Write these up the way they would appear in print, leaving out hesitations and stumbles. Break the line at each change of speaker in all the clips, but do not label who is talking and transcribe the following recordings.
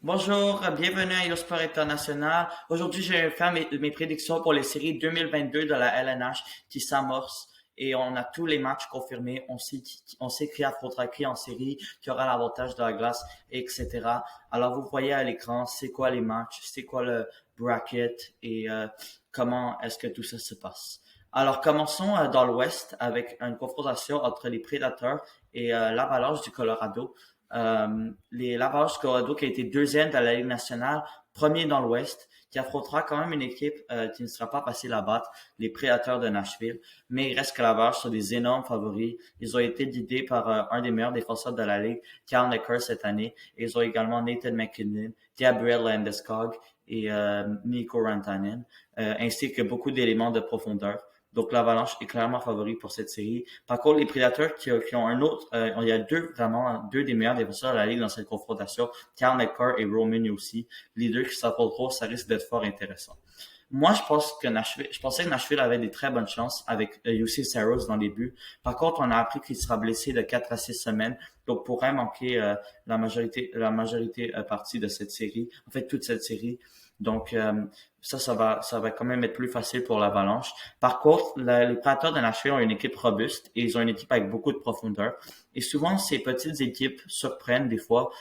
Bonjour, bienvenue à Eurosport International. Aujourd'hui, je vais faire mes prédictions pour les séries 2022 de la LNH qui s'amorcent et on a tous les matchs confirmés. On sait qui affrontera qui en série, qui aura l'avantage de la glace, etc. Alors, vous voyez à l'écran, c'est quoi les matchs, c'est quoi le bracket et comment est-ce que tout ça se passe. Alors, commençons dans l'Ouest avec une confrontation entre les Prédateurs et l'Avalanche du Colorado. L'Avalanche du Colorado qui a été deuxième dans la Ligue nationale, premier dans l'Ouest, qui affrontera quand même une équipe qui ne sera pas facile à battre, les Prédateurs de Nashville. Mais il reste que l'Avalanche sont des énormes favoris. Ils ont été guidés par un des meilleurs défenseurs de la Ligue, Cal Necker, cette année. Et ils ont également Nathan McKinnon, Gabriel Landeskog et Mikko Rantanen, ainsi que beaucoup d'éléments de profondeur. Donc l'Avalanche est clairement favori pour cette série. Par contre, les Prédateurs qui ont un autre, il y a deux des meilleurs défenseurs de la ligue dans cette confrontation, Cal McCarr et Roman aussi. Les deux qui s'affronteront, ça risque d'être fort intéressant. Moi, je pensais que Nashville avait des très bonnes chances avec UC Saros dans les buts. Par contre, on a appris qu'il sera blessé de 4 à 6 semaines, donc pourrait manquer la majorité partie de cette série. En fait, toute cette série. Donc, ça va quand même être plus facile pour l'Avalanche. Par contre, les Prédateurs de Nashville ont une équipe robuste et ils ont une équipe avec beaucoup de profondeur. Et souvent, ces petites équipes surprennent des fois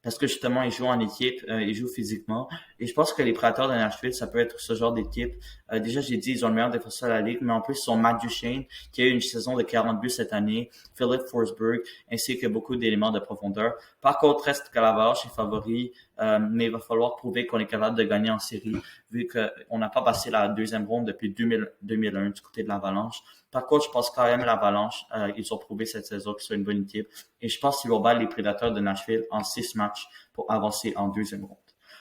parce que justement, ils jouent en équipe, ils jouent physiquement. Et je pense que les Prédateurs de Nashville, ça peut être ce genre d'équipe. Déjà, j'ai dit, ils ont le meilleur défenseur de la Ligue, mais en plus, ils ont Matt Duchene, qui a eu une saison de 40 buts cette année, Philip Forsberg, ainsi que beaucoup d'éléments de profondeur. Par contre, reste que l'Avalanche est favori, mais il va falloir prouver qu'on est capable de gagner en série, vu qu'on n'a pas passé la deuxième ronde depuis 2001 du côté de l'Avalanche. Par contre, je pense quand même l'Avalanche, ils ont prouvé cette saison qu'ils sont une bonne équipe. Et je pense qu'ils vont battre les Prédateurs de Nashville en 6 matchs pour avancer en deuxième ronde.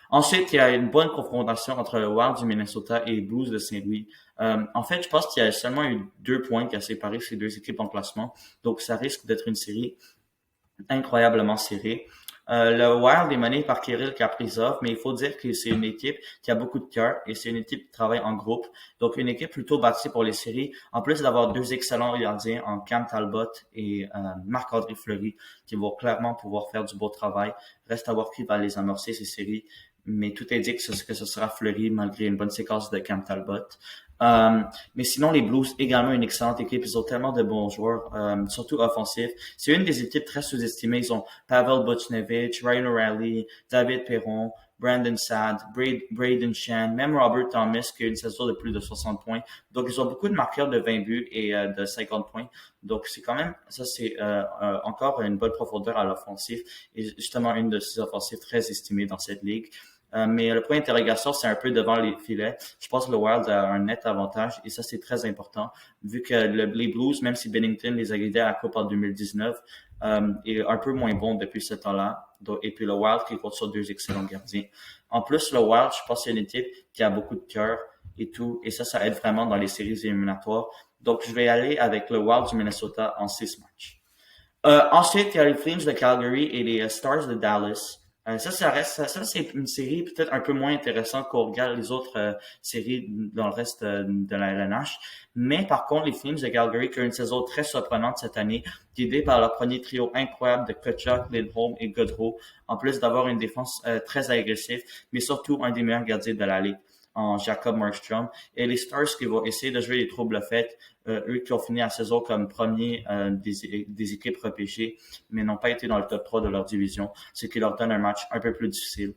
Ensuite, il y a une bonne confrontation entre le Wild du Minnesota et les Blues de Saint-Louis. En fait, je pense qu'il y a seulement eu 2 points qui a séparé ces deux équipes en classement. Donc, ça risque d'être une série incroyablement serrée. Le Wild est mené par Kirill Kaprizov, mais il faut dire que c'est une équipe qui a beaucoup de cœur et c'est une équipe qui travaille en groupe. Donc, une équipe plutôt bâtie pour les séries, en plus d'avoir deux excellents gardiens en Cam Talbot et Marc-André Fleury, qui vont clairement pouvoir faire du beau travail. Reste à voir qui va les amorcer, ces séries. Mais tout indique que ce sera Fleury malgré une bonne séquence de Cam Talbot. Euh, mais sinon, les Blues, également une excellente équipe. Ils ont tellement de bons joueurs, surtout offensifs. C'est une des équipes très sous-estimées. Ils ont Pavel Buchnevich, Ryan O'Reilly, David Perron, Brandon Saad, Braden Shan, même Robert Thomas qui a une saison de plus de 60 points. Donc, ils ont beaucoup de marqueurs de 20 buts et de 50 points. Donc, c'est quand même, ça c'est encore une bonne profondeur à l'offensive et justement une de ces offensives très estimées dans cette ligue. Mais le point d'interrogation, c'est un peu devant les filets. Je pense que le Wild a un net avantage et ça, c'est très important vu que les Blues, même si Bennington les a guidés à la Coupe en 2019, est un peu moins bon depuis ce temps-là. Et puis le Wild qui compte sur deux excellents gardiens. En plus, le Wild, je pense que c'est une équipe qui a beaucoup de cœur et tout. Et ça aide vraiment dans les séries éliminatoires. Donc, je vais aller avec le Wild du Minnesota en 6 matchs. Ensuite, il y a les Flames de Calgary et les Stars de Dallas. Ça c'est une série peut-être un peu moins intéressante qu'on regarde les autres séries dans le reste de la LNH. Mais par contre, les Flames de Calgary qui ont une saison très surprenante cette année, guidée par leur premier trio incroyable de Kachuk, Lindholm et Godreau, en plus d'avoir une défense très agressive, mais surtout un des meilleurs gardiens de la ligue en Jacob Markstrom. Et les Stars qui vont essayer de jouer les troubles faits, eux qui ont fini la saison comme premier des équipes repêchées, mais n'ont pas été dans le top 3 de leur division, ce qui leur donne un match un peu plus difficile.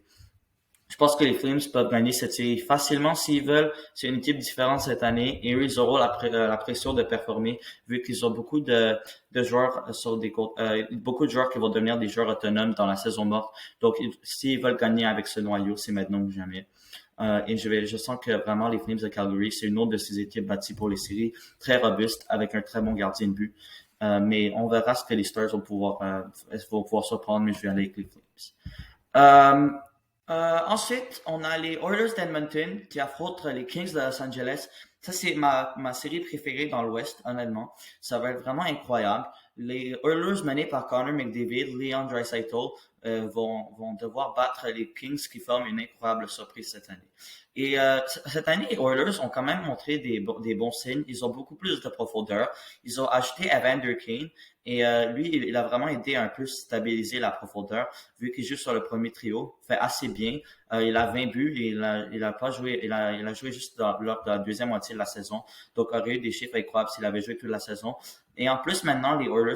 Je pense que les Flames peuvent gagner cette série facilement s'ils veulent. C'est une équipe différente cette année et eux, ils auront la pression de performer vu qu'ils ont beaucoup de joueurs sur des côtes, beaucoup de joueurs qui vont devenir des joueurs autonomes dans la saison morte. Donc, s'ils veulent gagner avec ce noyau, c'est maintenant ou jamais. Et je sens que vraiment les Flames de Calgary, c'est une autre de ces équipes bâties pour les séries, très robuste, avec un très bon gardien de but. Mais on verra ce que les Stars vont pouvoir surprendre, mais je vais aller avec les Flames. Ensuite, on a les Oilers d'Edmonton qui affrontent les Kings de Los Angeles. Ça, c'est ma série préférée dans l'Ouest, honnêtement. Ça va être vraiment incroyable. Les Oilers menés par Connor McDavid, Leon Draisaitl, vont devoir battre les Kings qui forment une incroyable surprise cette année. Et cette année, les Oilers ont quand même montré des bons signes. Ils ont beaucoup plus de profondeur. Ils ont acheté Evander Kane et lui, il a vraiment aidé à un peu stabiliser la profondeur vu qu'il joue sur le premier trio, fait assez bien. Il a 20 buts et il a pas joué, il a joué juste lors de la deuxième moitié de la saison. Donc, aurait eu des chiffres incroyables s'il avait joué toute la saison. Et en plus, maintenant, les Oilers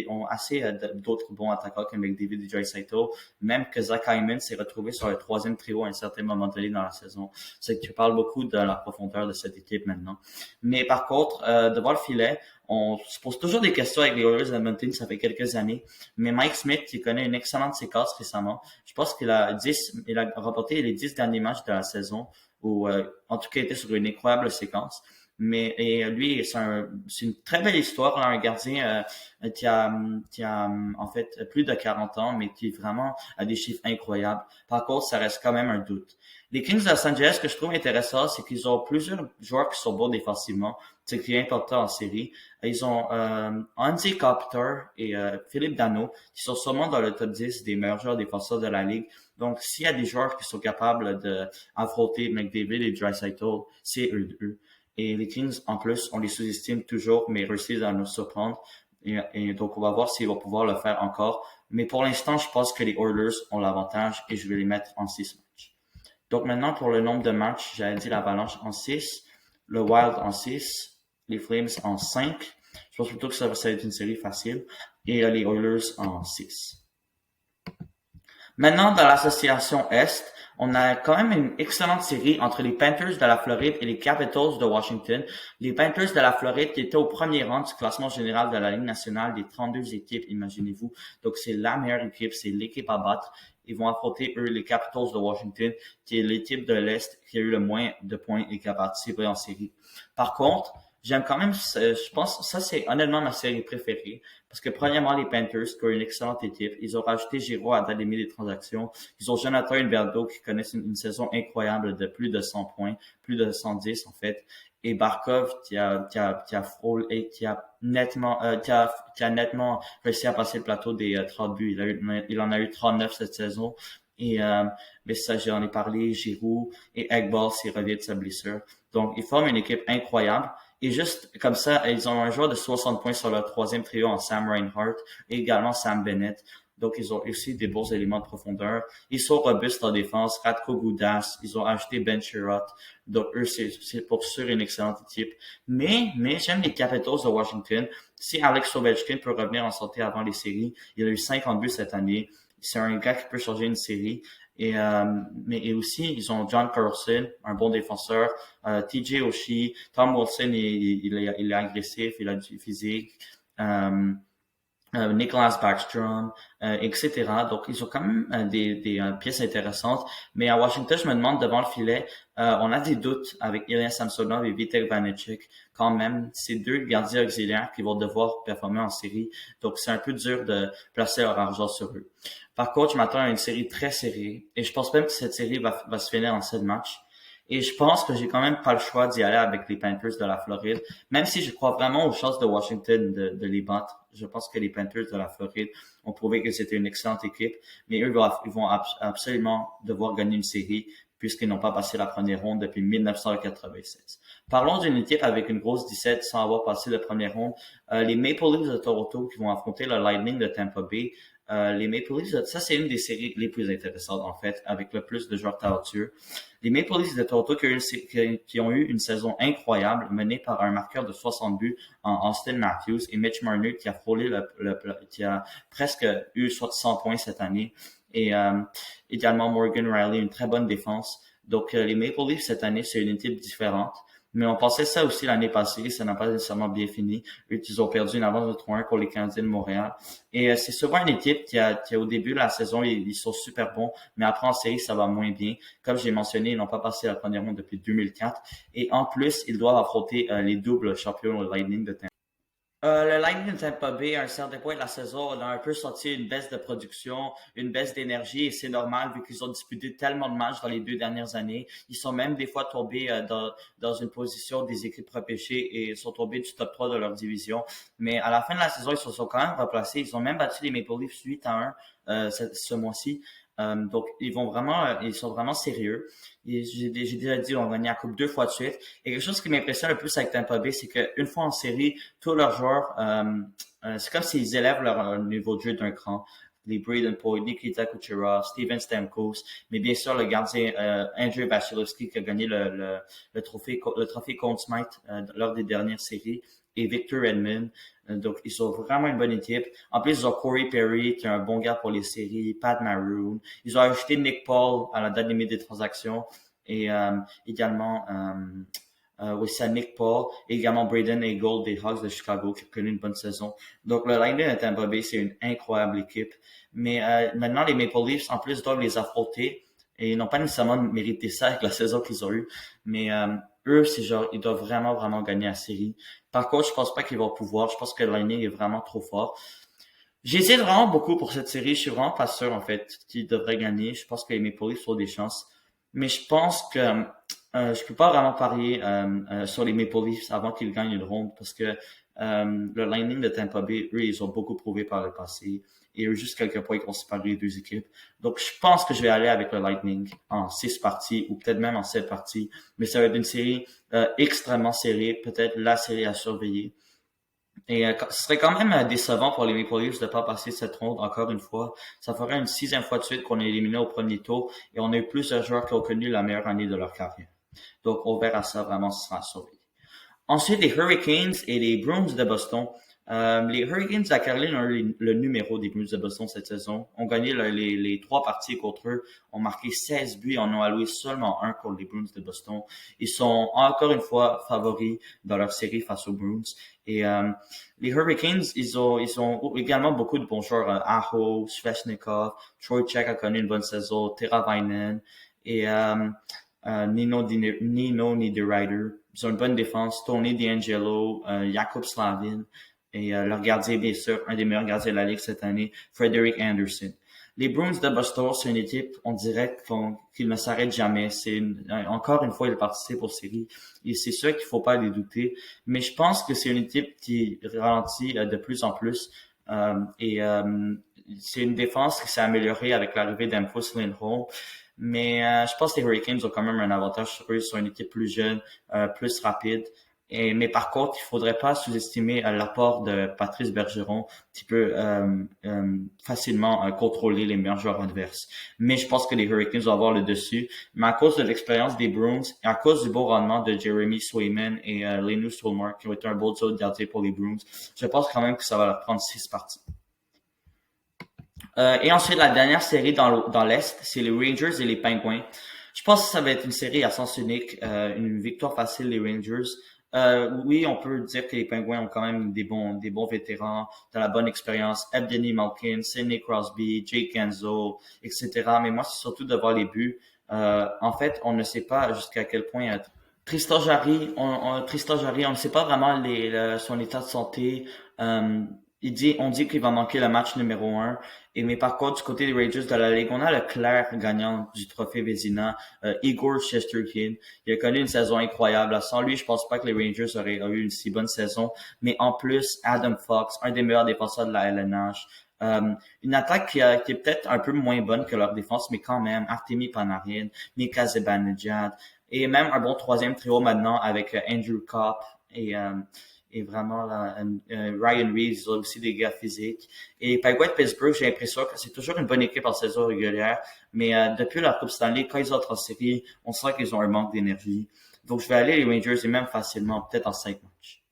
ont assez d'autres bons attaquants comme McDavid et Draisaitl, même que Zach Hyman s'est retrouvé sur le troisième trio à un certain moment donné dans la saison. C'est que tu parles beaucoup de la profondeur de cette équipe maintenant. Mais par contre, devant le filet, on se pose toujours des questions avec les Oilers d'Edmonton, ça fait quelques années. Mais Mike Smith, qui connaît une excellente séquence récemment, je pense qu'il il a remporté les 10 derniers matchs de la saison, ou en tout cas, il était sur une incroyable séquence. Mais et lui, c'est une très belle histoire, là, un gardien qui a en fait plus de 40 ans, mais qui vraiment a des chiffres incroyables. Par contre, ça reste quand même un doute. Les Kings de Los Angeles, ce que je trouve intéressant, c'est qu'ils ont plusieurs joueurs qui sont bons défensivement, ce qui est important en série. Ils ont Anze Kopitar et Philippe Danault, qui sont sûrement dans le top 10 des meilleurs joueurs défenseurs de la ligue. Donc, s'il y a des joueurs qui sont capables d'affronter McDavid et Draisaitl, c'est eux. Et les Kings, en plus, on les sous-estime toujours, mais réussissent à nous surprendre. Et donc, on va voir s'ils vont pouvoir le faire encore. Mais pour l'instant, je pense que les Oilers ont l'avantage et je vais les mettre en 6 matchs. Donc maintenant, pour le nombre de matchs, j'avais dit l'Avalanche en 6, le Wild en 6, les Flames en 5. Je pense plutôt que ça va être une série facile. Et les Oilers en 6. Maintenant, dans l'association Est, on a quand même une excellente série entre les Panthers de la Floride et les Capitals de Washington. Les Panthers de la Floride qui étaient au premier rang du classement général de la Ligue nationale des 32 équipes, imaginez-vous. Donc, c'est la meilleure équipe, c'est l'équipe à battre. Ils vont affronter, eux, les Capitals de Washington, qui est l'équipe de l'Est qui a eu le moins de points et qui a participé en série. Par contre, j'aime quand même, je pense, ça c'est honnêtement ma série préférée. Parce que premièrement, les Panthers, qui ont une excellente équipe, ils ont rajouté Giroux à date limite des transactions. Ils ont Jonathan Huberdeau qui connaissent une saison incroyable de plus de 100 points, plus de 110 en fait. Et Barkov qui a frôlé, qui a nettement réussi à passer le plateau des 30 buts. Il en a eu 39 cette saison. Et mais ça, j'en ai parlé, Giroux et Ekbal s'il revient de sa blessure. Donc, ils forment une équipe incroyable. Et juste comme ça, ils ont un joueur de 60 points sur leur troisième trio en Sam Reinhart et également Sam Bennett. Donc, ils ont aussi des beaux éléments de profondeur. Ils sont robustes en défense. Radko Gudas, ils ont ajouté Ben Sherratt. Donc, eux, c'est pour sûr une excellente équipe. Mais j'aime les Capitals de Washington. Si Alex Ovechkin peut revenir en santé avant les séries, il a eu 50 buts cette année. C'est un gars qui peut changer une série. Et aussi, ils ont John Carlson, un bon défenseur, TJ Oshie, Tom Wilson, il est agressif, il a du physique, Nicholas Backstrom, etc. Donc, ils ont quand même des pièces intéressantes. Mais à Washington, je me demande, devant le filet, on a des doutes avec Ilya Samsonov et Vitek Vanecek. Quand même, c'est deux gardiens auxiliaires qui vont devoir performer en série. Donc, c'est un peu dur de placer leur argent sur eux. Par contre, je m'attends à une série très serrée. Et je pense même que cette série va se finir en 7 matchs. Et je pense que j'ai quand même pas le choix d'y aller avec les Panthers de la Floride. Même si je crois vraiment aux chances de Washington de les battre. Je pense que les Panthers de la Floride ont prouvé que c'était une excellente équipe. Mais eux, ils vont absolument devoir gagner une série puisqu'ils n'ont pas passé la première ronde depuis 1996. Parlons d'une équipe avec une grosse 17 sans avoir passé la première ronde. Les Maple Leafs de Toronto qui vont affronter le Lightning de Tampa Bay. Les Maple Leafs, ça c'est une des séries les plus intéressantes en fait, avec le plus de joueurs talentueux. Les Maple Leafs de Toronto qui ont eu une saison incroyable, menée par un marqueur de 60 buts en Austin Matthews et Mitch Marner qui a frôlé qui a presque eu 100 points cette année. Et également Morgan Riley, une très bonne défense. Donc les Maple Leafs cette année, c'est une équipe différente. Mais on pensait ça aussi l'année passée, ça n'a pas nécessairement bien fini. Ils ont perdu une avance de 3-1 pour les Canadiens de Montréal. Et c'est souvent une équipe qui au début de la saison, ils sont super bons, mais après en série, ça va moins bien. Comme j'ai mentionné, ils n'ont pas passé la première ronde depuis 2004. Et en plus, ils doivent affronter les doubles champions Lightning de Tampa. Le Lightning de Tampa Bay, à un certain point de la saison, on a un peu senti une baisse de production, une baisse d'énergie, et c'est normal vu qu'ils ont disputé tellement de matchs dans les 2 dernières années. Ils sont même des fois tombés dans une position des équipes repêchées et ils sont tombés du top 3 de leur division. Mais à la fin de la saison, ils se sont quand même replacés. Ils ont même battu les Maple Leafs 8-1 ce mois-ci. Donc, ils sont vraiment sérieux. Et j'ai déjà dit, ils ont gagné la coupe 2 fois de suite. Et quelque chose qui m'impressionne le plus avec Tampa Bay, c'est qu'une fois en série, tous leurs joueurs, c'est comme s'ils élèvent leur niveau de jeu d'un cran. Les Braden Point, Nikita Kucherov, Steven Stamkos, mais bien sûr le gardien Andrei Vasilevskiy qui a gagné le trophée Conn Smythe lors des dernières séries, et Victor Edmond. Donc, ils sont vraiment une bonne équipe. En plus, ils ont Corey Perry, qui est un bon gars pour les séries, Pat Maroon. Ils ont ajouté Nick Paul à la date limite des transactions et également aussi à Nick Paul et également Braden Eagle des Hawks de Chicago qui a connu une bonne saison. Donc, le line de Tampa Bay, c'est une incroyable équipe. Mais maintenant, les Maple Leafs, en plus, doivent les affronter et ils n'ont pas nécessairement mérité ça avec la saison qu'ils ont eue. Mais eux, c'est genre, ils doivent vraiment, vraiment gagner la série. Par contre, je pense pas qu'ils vont pouvoir. Je pense que le Lightning est vraiment trop fort. J'hésite vraiment beaucoup pour cette série. Je suis vraiment pas sûr, en fait, qu'ils devraient gagner. Je pense que les Maple Leafs ont des chances. Mais je pense que je peux pas vraiment parier sur les Maple Leafs avant qu'ils gagnent une ronde parce que le Lightning de Tampa Bay, eux, ils ont beaucoup prouvé par le passé. Et eux, juste quelques points ils ont séparé les deux équipes. Donc, je pense que je vais aller avec le Lightning en 6 parties ou peut-être même en 7 parties. Mais ça va être une série extrêmement serrée, peut-être la série à surveiller. Et ce serait quand même décevant pour les Maple Leafs de pas passer cette ronde encore une fois. Ça ferait une 6e fois de suite qu'on est éliminé au premier tour et on a eu plusieurs joueurs qui ont connu la meilleure année de leur carrière. Donc on verra ça vraiment si ça sera surveillé. Ensuite, les Hurricanes et les Bruins de Boston. Les Hurricanes de la Caroline ont eu le numéro des Bruins de Boston cette saison. Ont gagné les 3 parties contre eux, ont marqué 16 buts et en ont alloué seulement un contre les Bruins de Boston. Ils sont encore une fois favoris dans leur série face aux Bruins. Et les Hurricanes, ils ont également beaucoup de bons joueurs. Aho, Svechnikov, Troy Check a connu une bonne saison, Teravainen et Nino Niederreiter. Ils ont une bonne défense. Tony DeAngelo, Jakub Slavin et leur gardien, bien sûr, un des meilleurs gardiens de la Ligue cette année, Frederick Anderson. Les Bruins de Boston, c'est une équipe, on dirait qu'ils ne s'arrêtent jamais. Encore une fois, ils participent aux séries. Et c'est sûr qu'il ne faut pas les douter. Mais je pense que c'est une équipe qui ralentit de plus en plus. Et c'est une défense qui s'est améliorée avec l'arrivée d'Hampus Lindholm. Mais je pense que les Hurricanes ont quand même un avantage sur eux. Ils sont une équipe plus jeune, plus rapide. Mais par contre, il faudrait pas sous-estimer l'apport de Patrice Bergeron qui peut facilement contrôler les meilleurs joueurs adverses. Mais je pense que les Hurricanes vont avoir le dessus. Mais à cause de l'expérience des Bruins et à cause du beau rendement de Jeremy Swayman et Linus Ullmark qui ont été un beau duo de gardien pour les Bruins, je pense quand même que ça va leur prendre 6 parties. Et ensuite, la dernière série dans l'Est, c'est les Rangers et les Penguins. Je pense que ça va être une série à sens unique, une victoire facile des Rangers. Oui, on peut dire que les Penguins ont quand même des bons vétérans, de la bonne expérience. Evgeny Malkin, Sidney Crosby, Jake Genzo, etc. Mais moi, c'est surtout de voir les buts. En fait, on ne sait pas jusqu'à quel point Tristan Jarry, on ne sait pas vraiment son état de santé. On dit qu'il va manquer le match numéro 1. Mais par contre, du côté des Rangers de la Ligue, on a le clair gagnant du trophée Vezina, Igor Shesterkin. Il a connu une saison incroyable. Sans lui, je pense pas que les Rangers auraient eu une si bonne saison. Mais en plus, Adam Fox, un des meilleurs défenseurs de la LNH. Une attaque qui est peut-être un peu moins bonne que leur défense, mais quand même, Artemi Panarin, Mika Zibanejad, et même un bon troisième trio maintenant avec Andrew Copp et vraiment Ryan Reeves, ils ont aussi des gars physiques. Et Penguins de Pittsburgh, j'ai l'impression que c'est toujours une bonne équipe en saison régulière, mais depuis leur Coupe Stanley, quand ils entrent en série, on sent qu'ils ont un manque d'énergie. Donc je vais aller les Rangers et même facilement, peut-être en 5 matchs.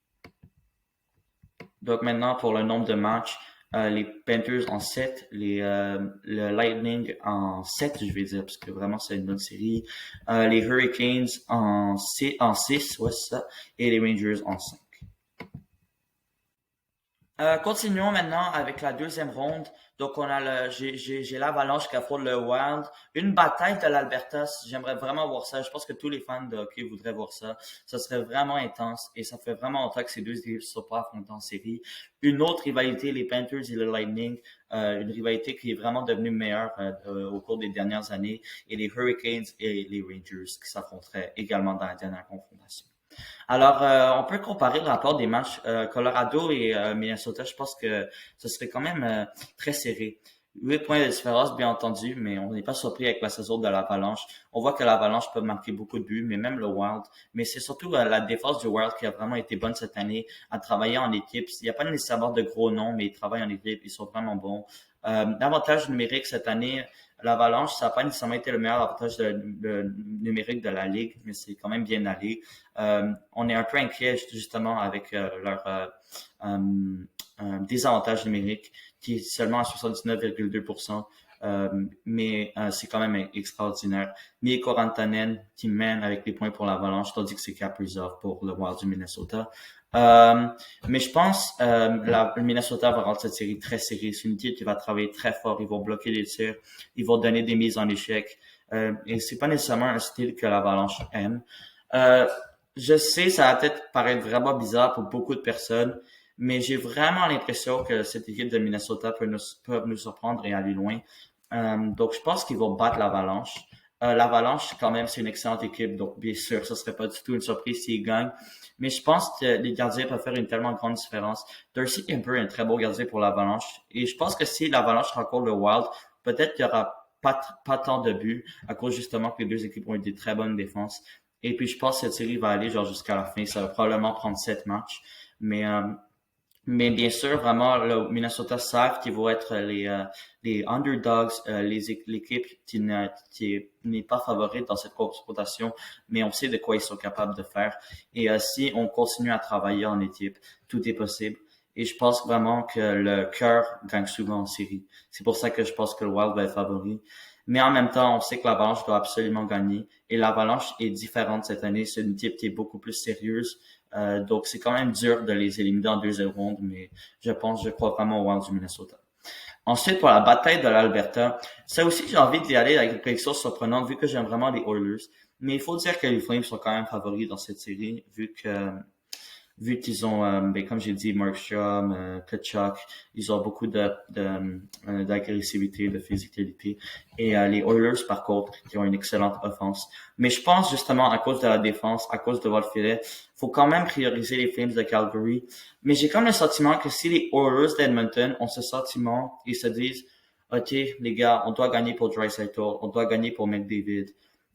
Donc maintenant, pour le nombre de matchs, les Panthers en 7, le Lightning en 7, je vais dire, parce que vraiment c'est une bonne série. Les Hurricanes en 6, ouais, c'est ça, et les Rangers en 5. Continuons maintenant avec la deuxième ronde. Donc, on a j'ai l'Avalanche qui affronte le Wild. Une bataille de l'Alberta. J'aimerais vraiment voir ça. Je pense que tous les fans de hockey voudraient voir ça. Ça serait vraiment intense et ça fait vraiment longtemps que ces deux équipes ne sont pas affrontées en série. Une autre rivalité, les Panthers et le Lightning. Une rivalité qui est vraiment devenue meilleure au cours des dernières années. Et les Hurricanes et les Rangers qui s'affronteraient également dans la dernière confrontation. Alors, on peut comparer le rapport des matchs Colorado et Minnesota. Je pense que ce serait quand même très serré. 8 points de différence, bien entendu, mais on n'est pas surpris avec la saison de l'Avalanche. On voit que l'Avalanche peut marquer beaucoup de buts, mais même le Wild. Mais c'est surtout la défense du Wild qui a vraiment été bonne cette année, à travailler en équipe. Il n'y a pas nécessairement de gros noms, mais ils travaillent en équipe, ils sont vraiment bons. L'avantage numérique cette année, l'Avalanche, ça n'a pas nécessairement été le meilleur avantage numérique de la Ligue, mais c'est quand même bien allé. On est un peu inquiet justement avec leur désavantage numérique qui est seulement à 79,2%. Mais c'est quand même extraordinaire. Mikko Rantanen qui mène avec les points pour l'Avalanche, tandis que c'est Kaprizov pour le Wild du Minnesota. Mais je pense le Minnesota va rendre cette série très serrée. C'est une équipe qui va travailler très fort. Ils vont bloquer les tirs. Ils vont donner des mises en échec. Et c'est pas nécessairement un style que l'Avalanche aime. Je sais, ça va peut-être paraître vraiment bizarre pour beaucoup de personnes, mais j'ai vraiment l'impression que cette équipe de Minnesota peut nous surprendre et aller loin. Donc, je pense qu'ils vont battre l'Avalanche. L'Avalanche, quand même, c'est une excellente équipe, donc bien sûr, ce serait pas du tout une surprise s'ils gagnent. Mais je pense que les gardiens peuvent faire une tellement grande différence. Darcy Kuemper est un très beau gardien pour l'Avalanche. Et je pense que si l'Avalanche rencontre le Wild, peut-être qu'il y aura pas tant de buts, à cause justement que les deux équipes ont eu des très bonnes défenses. Et puis, je pense que cette série va aller genre jusqu'à la fin. Ça va probablement prendre 7 matchs. Mais mais bien sûr, vraiment, le Minnesota savent qu'ils vont être les underdogs, l'équipe qui n'est pas favorite dans cette confrontation, mais on sait de quoi ils sont capables de faire. Et si on continue à travailler en équipe, tout est possible. Et je pense vraiment que le cœur gagne souvent en série. C'est pour ça que je pense que le Wild va être favori. Mais en même temps, on sait que l'Avalanche doit absolument gagner. Et l'Avalanche est différente cette année. C'est une équipe qui est beaucoup plus sérieuse. Donc, c'est quand même dur de les éliminer en deuxième ronde, mais je crois vraiment au Wild du Minnesota. Ensuite, pour la bataille de l'Alberta, ça aussi, j'ai envie d'y aller avec une prédiction surprenante, vu que j'aime vraiment les Oilers. Mais il faut dire que les Flames sont quand même favoris dans cette série, vu qu'ils ont, comme j'ai dit, Markstrom, Tkachuk, ils ont beaucoup d'agressivité, de physicalité. Et les Oilers, par contre, qui ont une excellente offense. Mais je pense justement, à cause de la défense, à cause de votre filet, faut quand même prioriser les Flames de Calgary. Mais j'ai comme le sentiment que si les Oilers d'Edmonton ont ce sentiment, ils se disent, OK, les gars, on doit gagner pour Draisaitl, on doit gagner pour McDavid,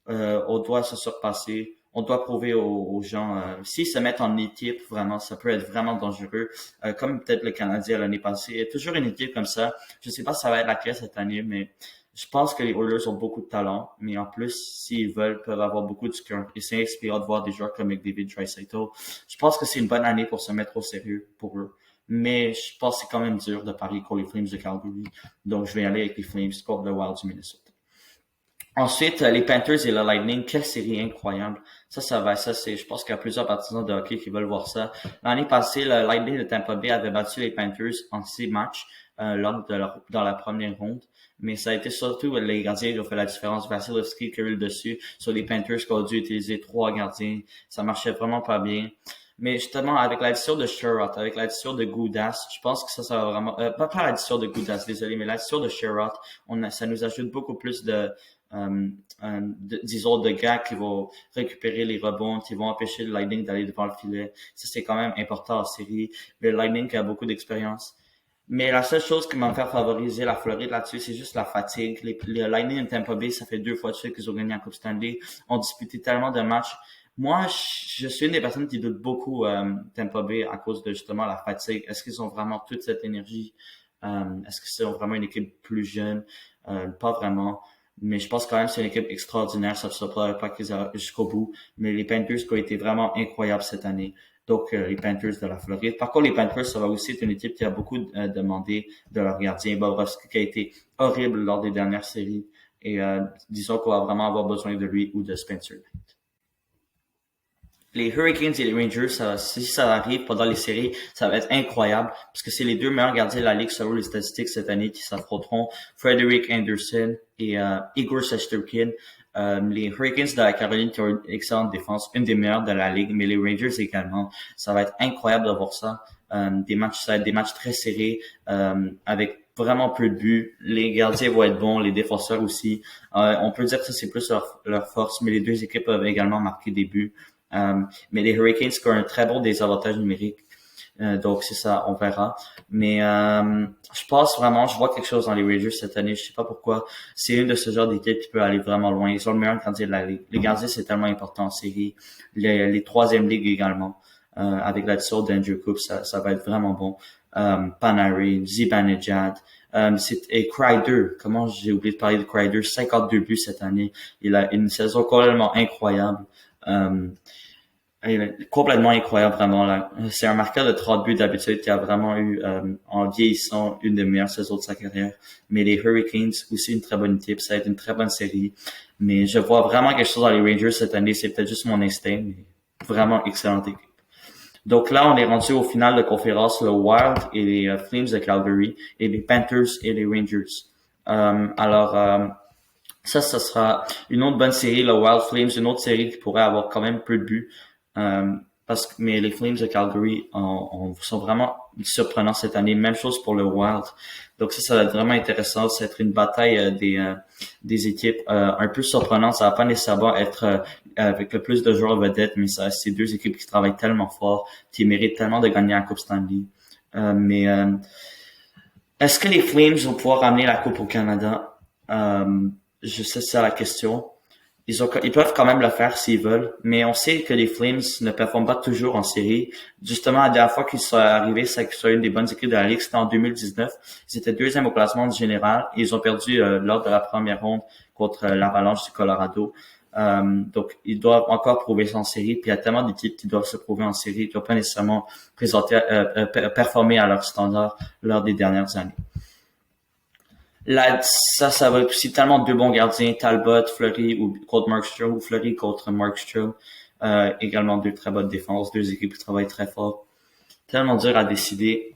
on doit se surpasser, on doit prouver aux gens, s'ils se mettent en équipe, vraiment, ça peut être vraiment dangereux, comme peut-être le Canadien l'année passée. Il y a toujours une équipe comme ça. Je sais pas si ça va être laquelle cette année, mais je pense que les Oilers ont beaucoup de talent, mais en plus, s'ils veulent, peuvent avoir beaucoup de cœur. Et c'est inspirant de voir des joueurs comme McDavid, Draisaitl. Je pense que c'est une bonne année pour se mettre au sérieux pour eux. Mais je pense que c'est quand même dur de parier contre les Flames de Calgary. Donc, je vais aller avec les Flames contre le Wild du Minnesota. Ensuite, les Panthers et le Lightning, quelle série incroyable. Je pense qu'il y a plusieurs partisans de hockey qui veulent voir ça. L'année passée, le Lightning de Tampa Bay avait battu les Panthers en 6 matchs, dans la première ronde. Mais ça a été surtout les gardiens qui ont fait la différence. Vasilevsky qui a eu le dessus sur les Panthers qui ont dû utiliser 3 gardiens. Ça marchait vraiment pas bien. Mais justement, avec l'addition de Sherrod, avec l'addition de Goudas, je pense que ça va vraiment, pas l'addition de Goudas, désolé, mais l'addition de Sherrod, ça nous ajoute beaucoup plus disons, de gars qui vont récupérer les rebonds, qui vont empêcher le Lightning d'aller devant le filet. Ça, c'est quand même important en série. Le Lightning a beaucoup d'expérience. Mais la seule chose qui va me faire favoriser la Floride là-dessus, c'est juste la fatigue. Les Lightning et Tampa Bay, ça fait 2 fois de suite qu'ils ont gagné en Coupe Stanley, ont disputé tellement de matchs. Moi, je suis une des personnes qui doute beaucoup Tampa Bay à cause de justement la fatigue. Est-ce qu'ils ont vraiment toute cette énergie? Est-ce que c'est vraiment une équipe plus jeune? Pas vraiment. Mais je pense quand même que c'est une équipe extraordinaire. Ça ne se pas qu'ils arrivent jusqu'au bout. Mais les Panthers qui ont été vraiment incroyables cette année. Donc, les Panthers de la Floride. Par contre, les Panthers, ça va aussi être une équipe qui a beaucoup demandé de leur gardien. Bobrovsky qui a été horrible lors des dernières séries. Et disons qu'on va vraiment avoir besoin de lui ou de Spencer. Les Hurricanes et les Rangers, si ça arrive pendant les séries, ça va être incroyable parce que c'est les deux meilleurs gardiens de la ligue selon les statistiques cette année qui s'affronteront. Frederik Andersen et Igor Shesterkin. Les Hurricanes de la Caroline qui ont une excellente défense, une des meilleures de la ligue, mais les Rangers également. Ça va être incroyable de voir ça. Ça va être des matchs très serrés, avec vraiment peu de buts. Les gardiens vont être bons, les défenseurs aussi. On peut dire que ça c'est plus leur force, mais les deux équipes peuvent également marquer des buts. Mais les Hurricanes qui ont un très bon désavantage numérique. Donc c'est ça, on verra. Mais je pense vraiment, je vois quelque chose dans les Rangers cette année. Je sais pas pourquoi. C'est une de ce genre d'équipe qui peut aller vraiment loin. Ils ont le meilleur gardien de la ligue. Les gardiens, c'est tellement important en série. Les troisième ligues également. Avec l'addition d'Andrew Coop, ça va être vraiment bon. Panarin, Zibanejad, et Kreider. Comment j'ai oublié de parler de Kreider? 52 buts cette année. Il a une saison complètement incroyable. Euh, Complètement incroyable, vraiment. Là. C'est un marqueur de 30 buts d'habitude qui a vraiment eu, en vieillissant, une des meilleures saisons de sa carrière. Mais les Hurricanes, aussi une très bonne équipe. Ça va être une très bonne série. Mais je vois vraiment quelque chose dans les Rangers cette année. C'est peut-être juste mon instinct, mais vraiment excellente équipe. Donc là, on est rendu au final de conférence, le Wild et les Flames de Calgary et les Panthers et les Rangers. Alors, ça sera une autre bonne série, le Wild Flames, une autre série qui pourrait avoir quand même peu de buts. Euh, mais les Flames de Calgary sont vraiment surprenants cette année. Même chose pour le Wild. Donc ça va être vraiment intéressant. Ça va être une bataille des équipes un peu surprenantes. Ça va pas nécessairement être avec le plus de joueurs vedettes, mais ça c'est deux équipes qui travaillent tellement fort, qui méritent tellement de gagner la Coupe Stanley. Mais est-ce que les Flames vont pouvoir ramener la Coupe au Canada? Je sais c'est la question. Ils peuvent quand même le faire s'ils veulent, mais on sait que les Flames ne performent pas toujours en série. Justement, la dernière fois qu'ils sont arrivés, c'est qu'ils sont une des bonnes équipes de la Ligue, c'était en 2019. Ils étaient deuxième au classement du général et ils ont perdu lors de la première ronde contre l'Avalanche du Colorado. Donc, ils doivent encore prouver ça en série. Puis il y a tellement d'équipes qui doivent se prouver en série, qui ne doivent pas nécessairement performer à leur standard lors des dernières années. Là, ça va être aussi tellement deux bons gardiens, Talbot, Fleury ou contre Markstrom ou Fleury contre Markstrom. Également deux très bonnes défenses, deux équipes qui travaillent très fort. Tellement dur à décider.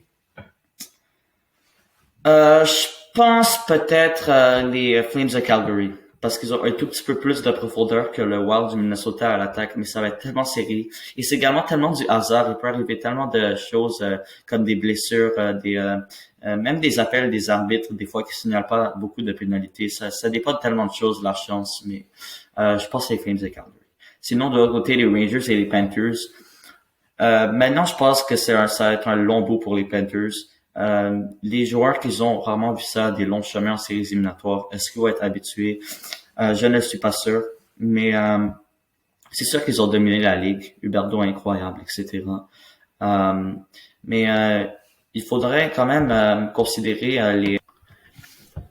Je pense peut-être les Flames de Calgary parce qu'ils ont un tout petit peu plus de profondeur que le Wild du Minnesota à l'attaque, mais ça va être tellement serré. Et c'est également tellement du hasard. Il peut arriver tellement de choses comme des blessures, même des appels des arbitres, des fois qui signalent pas beaucoup de pénalités. Ça dépend de tellement de choses, la chance, mais je pense que c'est les Flames de Calgary. Sinon, de l'autre côté, les Rangers et les Panthers. Maintenant, je pense que ça va être un long bout pour les Panthers. Les joueurs qui ont rarement vu ça, des longs chemins en séries éliminatoires, est-ce qu'ils vont être habitués? Je ne suis pas sûr, mais c'est sûr qu'ils ont dominé la ligue. Huberdeau incroyable, etc. Euh, mais il faudrait quand même considérer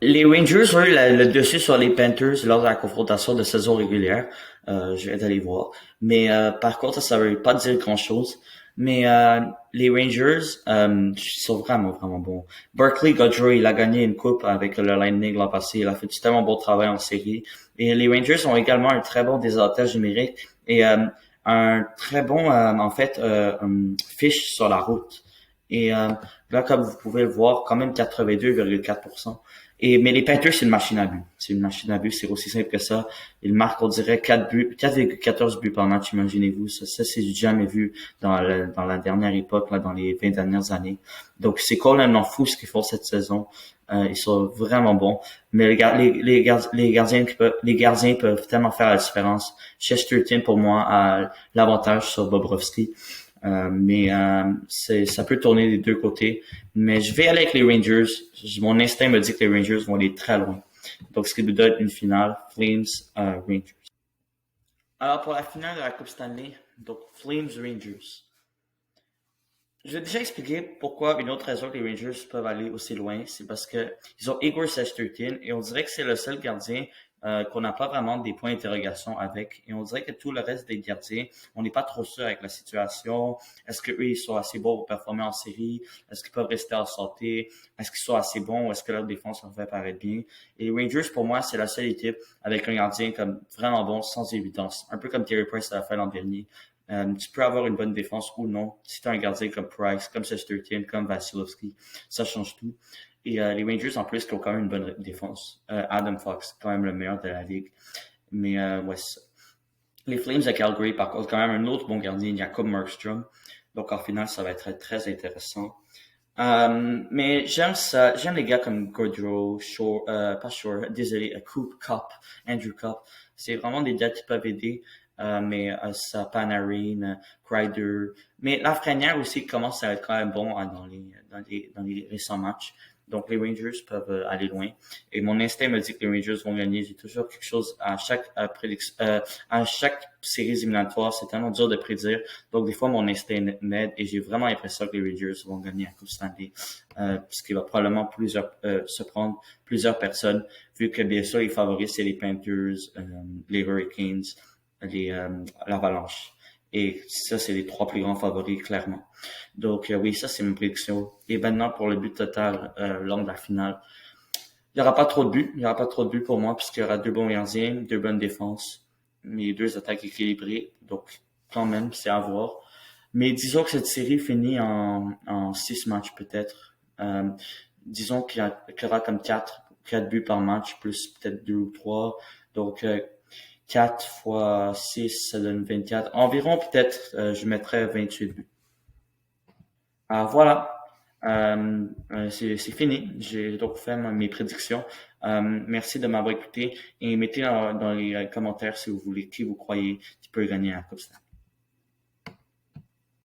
les Rangers ont eu le dessus sur les Panthers lors de la confrontation de saison régulière. Je vais aller voir. Mais par contre, ça veut pas dire grand-chose. Mais les Rangers sont vraiment, vraiment bons. Berkeley Gaudreau, il a gagné une coupe avec le Lightning l'an passé. Il a fait du tellement bon travail en série. Et les Rangers ont également un très bon désavantage numérique et un très bon, en fait, fiche sur la route. Et là, comme vous pouvez le voir, quand même 82,4%. Mais les Panthers, c'est une machine à but. C'est une machine à but, c'est aussi simple que ça. Ils marquent, on dirait, 4 buts, 4,14 buts par match, imaginez-vous. Ça c'est jamais vu dans la dernière époque, là, dans les 20 dernières années. Donc, c'est complètement fou ce qu'ils font cette saison. Ils sont vraiment bons. Mais les gardiens peuvent tellement faire la différence. Chesterton, pour moi, a l'avantage sur Bobrovsky. Mais ça peut tourner des deux côtés. Mais je vais aller avec les Rangers. Mon instinct me dit que les Rangers vont aller très loin. Donc, ce qui nous donne une finale, Flames Rangers. Alors, pour la finale de la Coupe Stanley, donc Flames Rangers. Je vais déjà expliquer pourquoi une autre raison que les Rangers peuvent aller aussi loin, c'est parce que ils ont Igor Shesterkin et on dirait que c'est le seul gardien qu'on n'a pas vraiment des points d'interrogation avec. Et on dirait que tout le reste des gardiens, on n'est pas trop sûr avec la situation. Est-ce qu'eux, ils sont assez bons pour performer en série? Est-ce qu'ils peuvent rester en santé? Est-ce qu'ils sont assez bons? Ou est-ce que leur défense leur fait paraître bien? Et les Rangers, pour moi, c'est la seule équipe avec un gardien comme vraiment bon, sans évidence. Un peu comme Thierry Price l'a fait l'an dernier. Tu peux avoir une bonne défense ou non. Si tu as un gardien comme Price, comme Shesterkin, comme Vasilevsky, ça change tout. Et les Rangers, en plus, qui ont quand même une bonne défense. Adam Fox, quand même le meilleur de la ligue. Mais ouais, c'est ça. Les Flames de Calgary, par contre, quand même un autre bon gardien, Jacob Markstrom. Donc en finale, ça va être très intéressant. Mais j'aime ça. J'aime les gars comme Gaudreau, Shore, pas Shore, désolé, Coop, Cup, Andrew Cup. C'est vraiment des gars qui peuvent aider. mais ça, Panarin, Kreider. Mais Lafrenière aussi commence à être quand même bon dans les récents matchs. Donc les Rangers peuvent aller loin. Et mon instinct me dit que les Rangers vont gagner. J'ai toujours quelque chose à chaque série éliminatoire. C'est tellement dur de prédire. Donc des fois mon instinct m'aide et j'ai vraiment l'impression que les Rangers vont gagner la Coupe Stanley, puisqu'il va probablement se prendre plusieurs personnes, vu que bien sûr les favoris c'est les Panthers, les Hurricanes, l'Avalanche. Et ça, c'est les trois plus grands favoris, clairement. Donc, oui, ça, c'est ma prédiction. Et maintenant, pour le but total lors de la finale, il n'y aura pas trop de buts. Il n'y aura pas trop de buts pour moi, puisqu'il y aura deux bons gardiens, deux bonnes défenses, mais deux attaques équilibrées. Donc, quand même, c'est à voir. Mais disons que cette série finit en 6 matchs, peut-être. Disons qu'il y aura comme quatre buts par match, plus peut-être deux ou trois. Donc, 4 fois 6, ça donne 24. Environ, peut-être, je mettrais 28 buts. Voilà. C'est fini. J'ai donc fait mes prédictions. Merci de m'avoir écouté et mettez dans les commentaires si vous voulez qui vous croyez qui peut gagner la Coupe Stanley.